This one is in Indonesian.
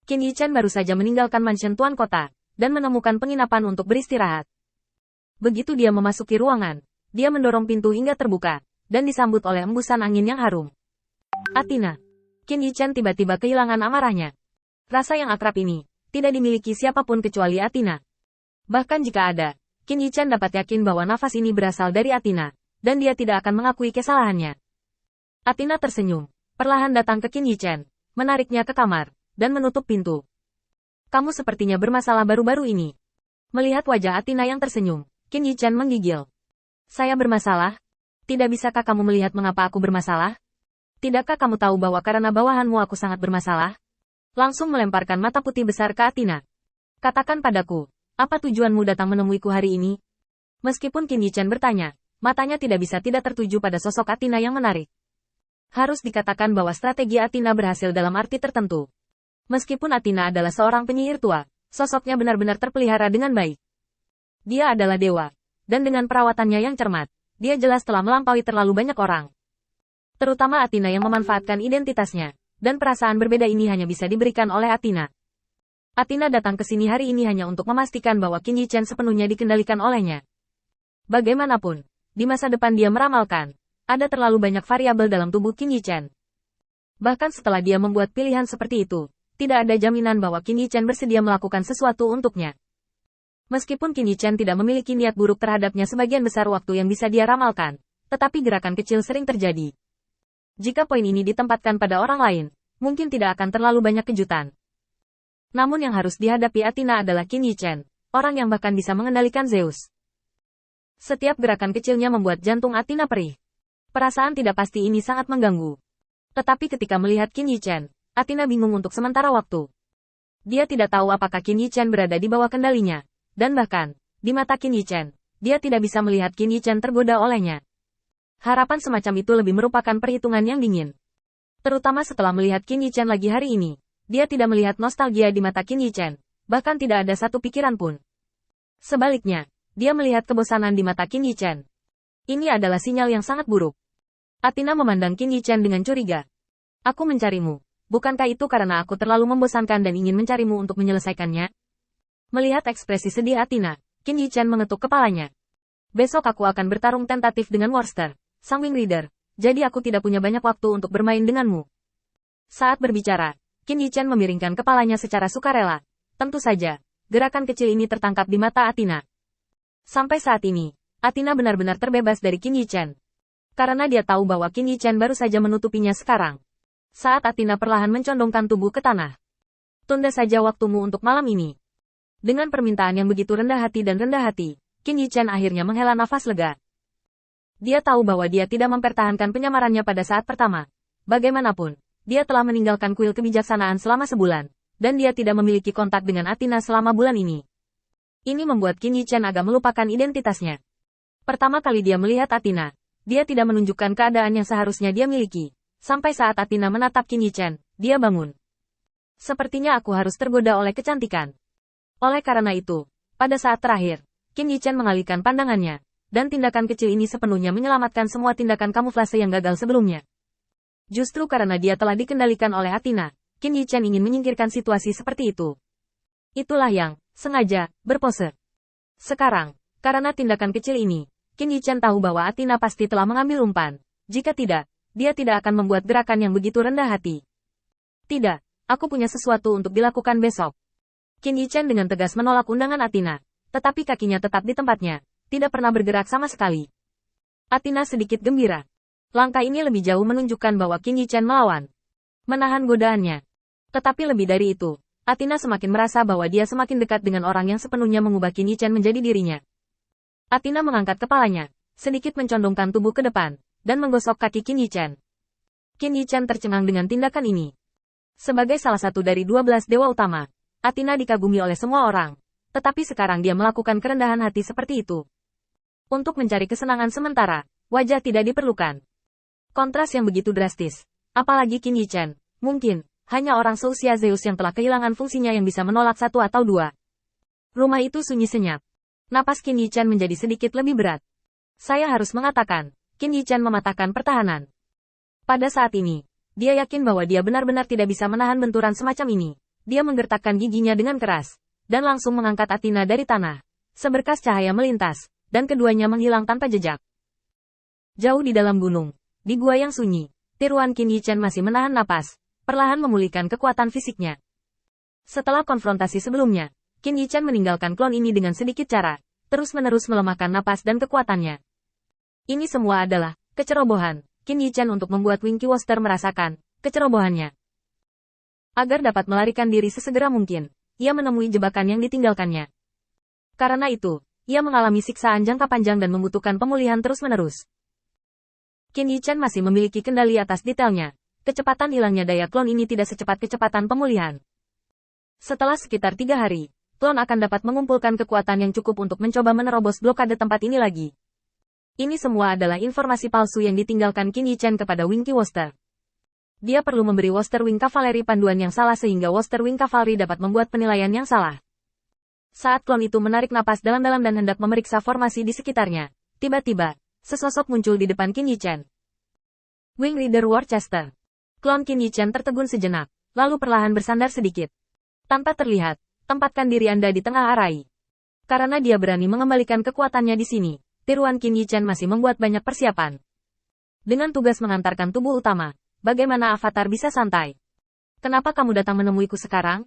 Qin Yichen baru saja meninggalkan mansion Tuan Kota, dan menemukan penginapan untuk beristirahat. Begitu dia memasuki ruangan, dia mendorong pintu hingga terbuka, dan disambut oleh embusan angin yang harum. Athena. Qin Yichen tiba-tiba kehilangan amarahnya. Rasa yang akrab ini, tidak dimiliki siapapun kecuali Athena. Bahkan jika ada, Qin Yichen dapat yakin bahwa nafas ini berasal dari Athena, dan dia tidak akan mengakui kesalahannya. Athena tersenyum, perlahan datang ke Qin Yichen, menariknya ke kamar, dan menutup pintu. Kamu sepertinya bermasalah baru-baru ini. Melihat wajah Athena yang tersenyum, Qin Yichen menggigil. Saya bermasalah? Tidak bisakah kamu melihat mengapa aku bermasalah? Tidakkah kamu tahu bahwa karena bawahanmu aku sangat bermasalah? Langsung melemparkan mata putih besar ke Athena. Katakan padaku, apa tujuanmu datang menemuiku hari ini? Meskipun Qin Yichen bertanya, matanya tidak bisa tidak tertuju pada sosok Athena yang menarik. Harus dikatakan bahwa strategi Athena berhasil dalam arti tertentu. Meskipun Athena adalah seorang penyihir tua, sosoknya benar-benar terpelihara dengan baik. Dia adalah dewa, dan dengan perawatannya yang cermat, dia jelas telah melampaui terlalu banyak orang. Terutama Athena yang memanfaatkan identitasnya, dan perasaan berbeda ini hanya bisa diberikan oleh Athena. Athena datang ke sini hari ini hanya untuk memastikan bahwa Qin Yichen sepenuhnya dikendalikan olehnya. Bagaimanapun, di masa depan dia meramalkan, ada terlalu banyak variabel dalam tubuh Qin Yichen. Bahkan setelah dia membuat pilihan seperti itu, tidak ada jaminan bahwa Qin Yichen bersedia melakukan sesuatu untuknya. Meskipun Qin Yichen tidak memiliki niat buruk terhadapnya sebagian besar waktu yang bisa dia ramalkan, tetapi gerakan kecil sering terjadi. Jika poin ini ditempatkan pada orang lain, mungkin tidak akan terlalu banyak kejutan. Namun yang harus dihadapi Athena adalah Qin Yichen, orang yang bahkan bisa mengendalikan Zeus. Setiap gerakan kecilnya membuat jantung Athena perih. Perasaan tidak pasti ini sangat mengganggu. Tetapi ketika melihat Qin Yichen, Athena bingung untuk sementara waktu. Dia tidak tahu apakah Qin Yichen berada di bawah kendalinya, dan bahkan, di mata Qin Yichen, dia tidak bisa melihat Qin Yichen tergoda olehnya. Harapan semacam itu lebih merupakan perhitungan yang dingin. Terutama setelah melihat Qin Yichen lagi hari ini, dia tidak melihat nostalgia di mata Qin Yichen, bahkan tidak ada satu pikiran pun. Sebaliknya, dia melihat kebosanan di mata Qin Yichen. Ini adalah sinyal yang sangat buruk. Athena memandang Qin Yichen dengan curiga. Aku mencarimu. Bukankah itu karena aku terlalu membosankan dan ingin mencarimu untuk menyelesaikannya? Melihat ekspresi sedih Athena, Qin Yichen mengetuk kepalanya. Besok aku akan bertarung tentatif dengan Worcester, sang Wing Rider, jadi aku tidak punya banyak waktu untuk bermain denganmu. Saat berbicara, Qin Yichen memiringkan kepalanya secara sukarela. Tentu saja, gerakan kecil ini tertangkap di mata Athena. Sampai saat ini, Athena benar-benar terbebas dari Qin Yichen. Karena dia tahu bahwa Qin Yichen baru saja menutupinya sekarang. Saat Athena perlahan mencondongkan tubuh ke tanah. Tunda saja waktumu untuk malam ini. Dengan permintaan yang begitu rendah hati dan rendah hati, Qin Yichen akhirnya menghela nafas lega. Dia tahu bahwa dia tidak mempertahankan penyamarannya pada saat pertama. Bagaimanapun, dia telah meninggalkan kuil kebijaksanaan selama sebulan, dan dia tidak memiliki kontak dengan Athena selama bulan ini. Ini membuat Qin Yichen agak melupakan identitasnya. Pertama kali dia melihat Athena, dia tidak menunjukkan keadaan yang seharusnya dia miliki. Sampai saat Athena menatap Qin Yichen, dia bangun. Sepertinya aku harus tergoda oleh kecantikan. Oleh karena itu, pada saat terakhir, Qin Yichen mengalihkan pandangannya, dan tindakan kecil ini sepenuhnya menyelamatkan semua tindakan kamuflase yang gagal sebelumnya. Justru karena dia telah dikendalikan oleh Athena, Qin Yichen ingin menyingkirkan situasi seperti itu. Itulah yang, sengaja, berpose. Sekarang, karena tindakan kecil ini, Qin Yichen tahu bahwa Athena pasti telah mengambil umpan. Jika tidak, dia tidak akan membuat gerakan yang begitu rendah hati. Tidak, aku punya sesuatu untuk dilakukan besok. Qin Yichen dengan tegas menolak undangan Athena, tetapi kakinya tetap di tempatnya, tidak pernah bergerak sama sekali. Athena sedikit gembira. Langkah ini lebih jauh menunjukkan bahwa Qin Yichen melawan. Menahan godaannya. Tetapi lebih dari itu, Athena semakin merasa bahwa dia semakin dekat dengan orang yang sepenuhnya mengubah Qin Yichen menjadi dirinya. Athena mengangkat kepalanya, sedikit mencondongkan tubuh ke depan, dan menggosok kaki Qin Yichen. Qin Yichen tercengang dengan tindakan ini. Sebagai salah satu dari 12 dewa utama, Athena dikagumi oleh semua orang, tetapi sekarang dia melakukan kerendahan hati seperti itu. Untuk mencari kesenangan sementara, wajah tidak diperlukan. Kontras yang begitu drastis, apalagi Qin Yichen, mungkin, hanya orang seusia Zeus yang telah kehilangan fungsinya yang bisa menolak satu atau dua. Rumah itu sunyi senyap. Napas Qin Yichen menjadi sedikit lebih berat. Saya harus mengatakan, Qin Yichen mematahkan pertahanan. Pada saat ini, dia yakin bahwa dia benar-benar tidak bisa menahan benturan semacam ini, Dia menggertakkan giginya dengan keras, dan langsung mengangkat Athena dari tanah. Seberkas cahaya melintas, dan keduanya menghilang tanpa jejak. Jauh di dalam gunung, di gua yang sunyi, tiruan Qin Yichen masih menahan napas, perlahan memulihkan kekuatan fisiknya. Setelah konfrontasi sebelumnya, Qin Yichen meninggalkan klon ini dengan sedikit cara, terus-menerus melemahkan napas dan kekuatannya. Ini semua adalah kecerobohan Qin Yichen untuk membuat Winky Woster merasakan kecerobohannya. Agar dapat melarikan diri sesegera mungkin, ia menemui jebakan yang ditinggalkannya. Karena itu, ia mengalami siksaan jangka panjang dan membutuhkan pemulihan terus-menerus. Qin Yichen masih memiliki kendali atas detailnya. Kecepatan hilangnya daya klon ini tidak secepat kecepatan pemulihan. Setelah sekitar 3 hari, klon akan dapat mengumpulkan kekuatan yang cukup untuk mencoba menerobos blokade tempat ini lagi. Ini semua adalah informasi palsu yang ditinggalkan Qin Yichen kepada Winky Woster. Dia perlu memberi Woster Wing Cavalry panduan yang salah sehingga Woster Wing Cavalry dapat membuat penilaian yang salah. Saat klon itu menarik napas dalam-dalam dan hendak memeriksa formasi di sekitarnya, tiba-tiba, sesosok muncul di depan Qin Yichen. Wing Rider Worcester. Klon Qin Yichen tertegun sejenak, lalu perlahan bersandar sedikit. Tanpa terlihat, tempatkan diri Anda di tengah arai. Karena dia berani mengembalikan kekuatannya di sini, tiruan Qin Yichen masih membuat banyak persiapan. Dengan tugas mengantarkan tubuh utama, bagaimana Avatar bisa santai? Kenapa kamu datang menemuiku sekarang?